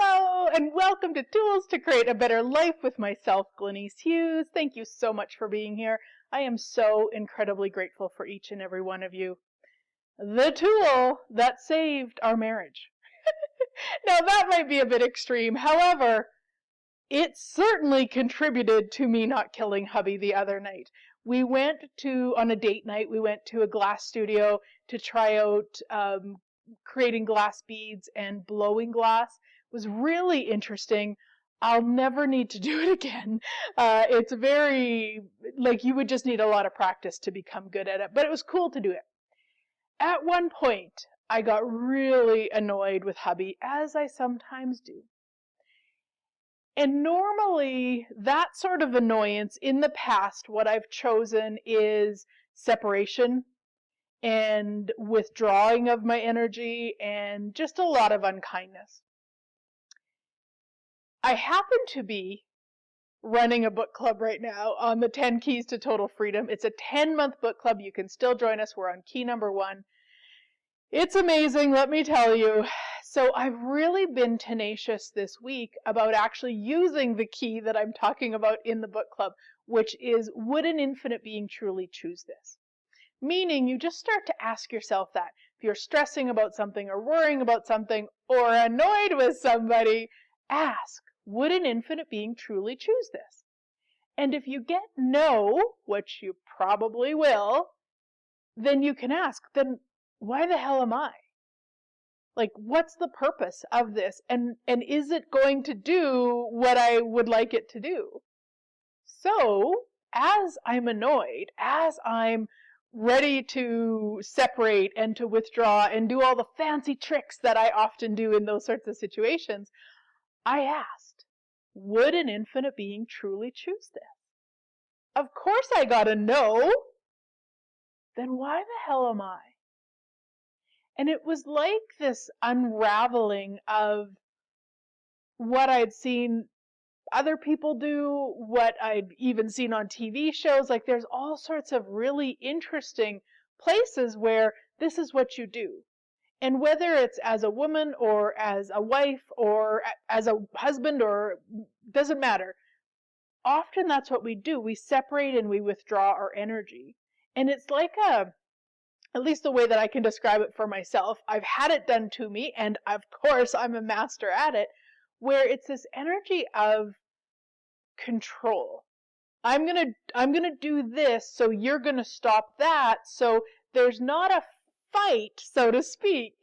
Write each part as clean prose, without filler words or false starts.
Hello and welcome to Tools to Create a Better Life with myself, Glenyce Hughes. Thank you so much for being here. I am so incredibly grateful for each and every one of you. The tool that saved our marriage. Now that might be a bit extreme. However, it certainly contributed to me not killing hubby the other night. We went on a date night, we went to a glass studio to try out creating glass beads and blowing glass. It was really interesting. I'll never need to do it again. It's very, you would just need a lot of practice to become good at it, but it was cool to do it. At one point, I got really annoyed with hubby, as I sometimes do. And normally, that sort of annoyance, in the past, what I've chosen is separation and withdrawing of my energy and just a lot of unkindness. I happen to be running a book club right now on the 10 Keys to Total Freedom. It's a 10-month book club. You can still join us. We're on key number 1. It's amazing, let me tell you. So I've really been tenacious this week about actually using the key that I'm talking about in the book club, which is, would an infinite being truly choose this? Meaning you just start to ask yourself that. If you're stressing about something or worrying about something or annoyed with somebody, ask, would an infinite being truly choose this? And if you get no, which you probably will, then you can ask, then why the hell am I? What's the purpose of this? And is it going to do what I would like it to do? So, as I'm annoyed, as I'm ready to separate and to withdraw and do all the fancy tricks that I often do in those sorts of situations, I asked, would an infinite being truly choose this? Of course I got a no. Then why the hell am I? And it was like this unraveling of what I'd seen other people do, what I'd even seen on TV shows. There's all sorts of really interesting places where this is what you do. And whether it's as a woman or as a wife or as a husband, or doesn't matter, often that's what we do. We separate and we withdraw our energy. And it's like at least the way that I can describe it for myself, I've had it done to me, and of course I'm a master at it, where it's this energy of control. I'm gonna do this, so you're gonna stop that, so there's not a fight, so to speak,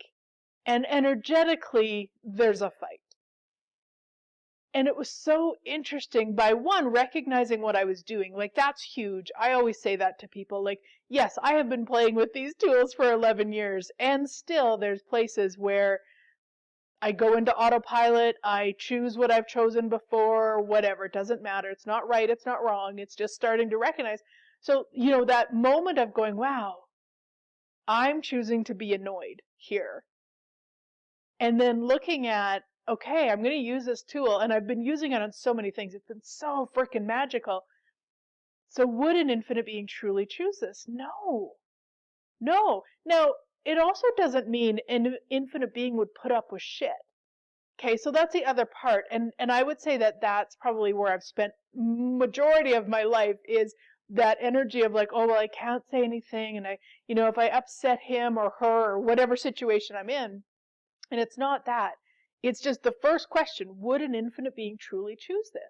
and energetically there's a fight. And it was so interesting by recognizing what I was doing. That's huge. I always say that to people. Yes, I have been playing with these tools for 11 years, and still there's places where I go into autopilot, I choose what I've chosen before, whatever, it doesn't matter. It's not right, it's not wrong, it's just starting to recognize. So, that moment of going, wow, I'm choosing to be annoyed here. And then looking at, okay, I'm going to use this tool, and I've been using it on so many things. It's been so freaking magical. So would an infinite being truly choose this? No. No. Now, it also doesn't mean an infinite being would put up with shit. Okay, so that's the other part. And I would say that that's probably where I've spent majority of my life, is that energy of oh, well, I can't say anything. And if I upset him or her or whatever situation I'm in, and it's not that. It's just the first question, would an infinite being truly choose this?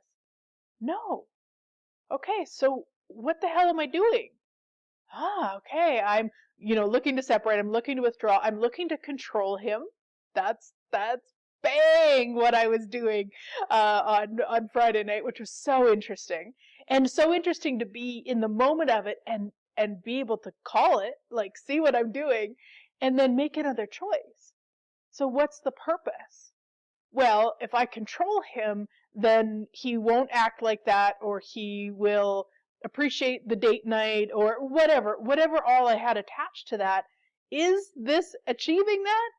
No. Okay, so what the hell am I doing? Okay, I'm, looking to separate, I'm looking to withdraw, I'm looking to control him. That's bang what I was doing on Friday night, which was so interesting. And so interesting to be in the moment of it and be able to call it, see what I'm doing, and then make another choice. So what's the purpose? Well, if I control him, then he won't act like that, or he will appreciate the date night, or whatever all I had attached to that. Is this achieving that?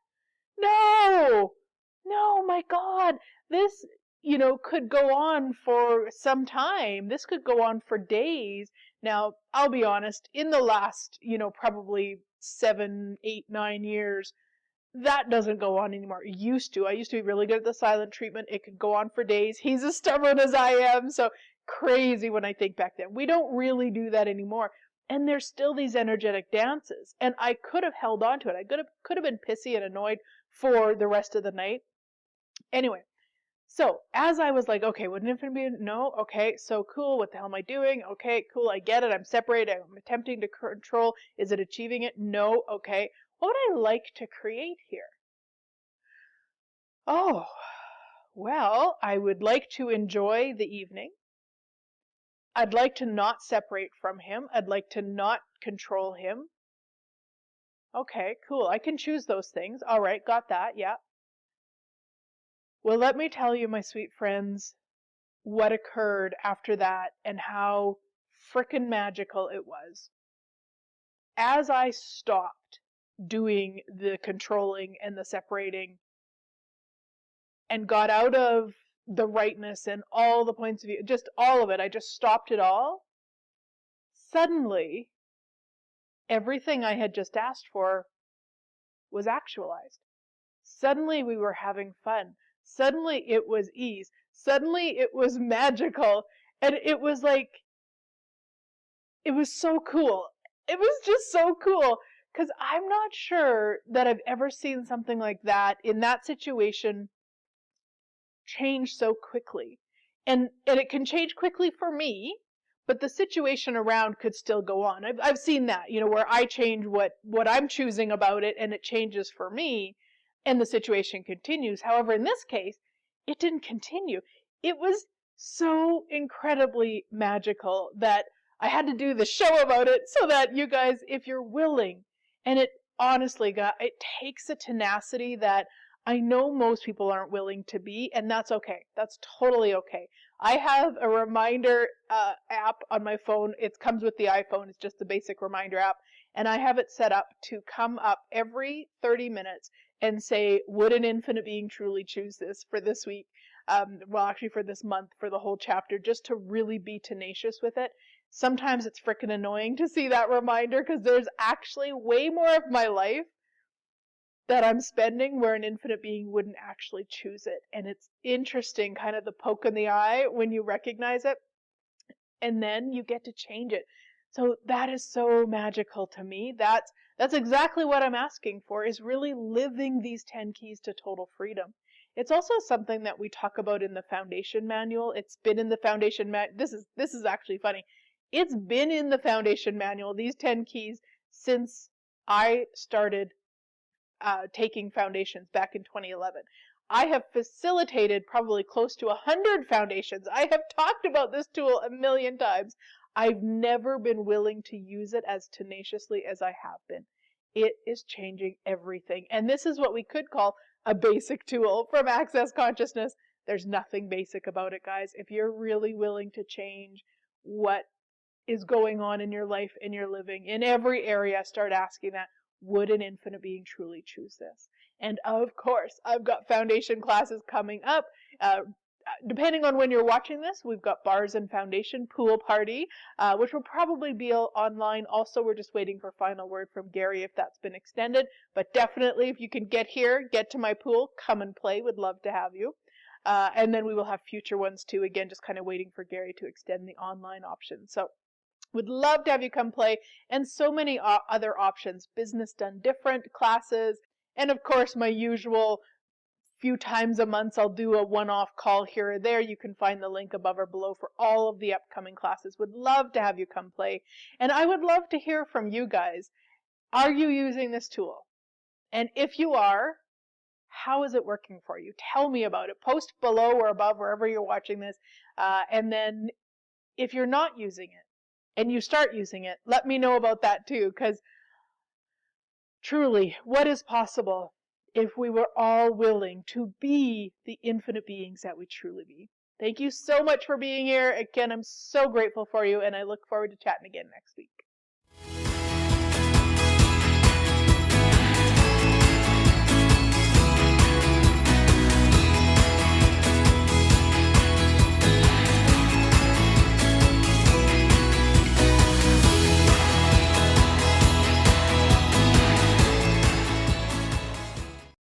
No, my God, this, could go on for some time. This could go on for days. Now, I'll be honest, in the last, probably 7, 8, 9 years, That doesn't go on anymore. It used to. I used to be really good at the silent treatment. It could go on for days. He's as stubborn as I am. So crazy when I think back then. We don't really do that anymore. And there's still these energetic dances. And I could have held on to it. I could have been pissy and annoyed for the rest of the night. Anyway, so as I was like, okay, wouldn't infant be? No, okay, so cool. What the hell am I doing? Okay, cool. I get it. I'm separated. I'm attempting to control. Is it achieving it? No, okay. What would I like to create here? Oh, well, I would like to enjoy the evening. I'd like to not separate from him. I'd like to not control him. Okay, cool. I can choose those things. All right, got that. Yeah. Well, let me tell you, my sweet friends, what occurred after that and how frickin' magical it was. As I stopped doing the controlling and the separating and got out of the rightness and all the points of view, just all of it, I just stopped it all. Suddenly, everything I had just asked for was actualized. Suddenly we were having fun. Suddenly it was ease. Suddenly it was magical. And it was like, it was so cool. It was just so cool. Because I'm not sure that I've ever seen something like that in that situation change so quickly. And it can change quickly for me, but the situation around could still go on. I've seen that, where I change what I'm choosing about it and it changes for me and the situation continues. However, in this case, it didn't continue. It was so incredibly magical that I had to do the show about it so that you guys, if you're willing, and it honestly, it takes a tenacity that I know most people aren't willing to be, and that's okay. That's totally okay. I have a reminder app on my phone. It comes with the iPhone. It's just the basic reminder app. And I have it set up to come up every 30 minutes and say, would an infinite being truly choose this for this week? Well, actually for this month, for the whole chapter, just to really be tenacious with it. Sometimes it's frickin' annoying to see that reminder because there's actually way more of my life that I'm spending where an infinite being wouldn't actually choose it. And it's interesting, kind of the poke in the eye when you recognize it, and then you get to change it. So that is so magical to me. That's exactly what I'm asking for, is really living these 10 keys to total freedom. It's also something that we talk about in the foundation manual. It's been in the foundation this is actually funny. It's been in the foundation manual, these 10 keys, since I started taking foundations back in 2011. I have facilitated probably close to 100 foundations. I have talked about this tool a million times. I've never been willing to use it as tenaciously as I have been. It is changing everything. And this is what we could call a basic tool from Access Consciousness. There's nothing basic about it, guys. If you're really willing to change what is going on in your life and your living in every area, start asking that. Would an infinite being truly choose this? And of course, I've got foundation classes coming up. Depending on when you're watching this, we've got Bars and Foundation Pool Party, which will probably be online. Also, we're just waiting for final word from Gary if that's been extended. But definitely, if you can get here, get to my pool, come and play. Would love to have you. And then we will have future ones too. Again, just kind of waiting for Gary to extend the online option. So would love to have you come play, and so many other options. Business Done Different classes, and of course my usual few times a month I'll do a one-off call here or there. You can find the link above or below for all of the upcoming classes. Would love to have you come play, and I would love to hear from you guys. Are you using this tool? And if you are, how is it working for you? Tell me about it. Post below or above wherever you're watching this, and then if you're not using it and you start using it, let me know about that too, because truly, what is possible if we were all willing to be the infinite beings that we truly be? Thank you so much for being here. Again, I'm so grateful for you, and I look forward to chatting again next week.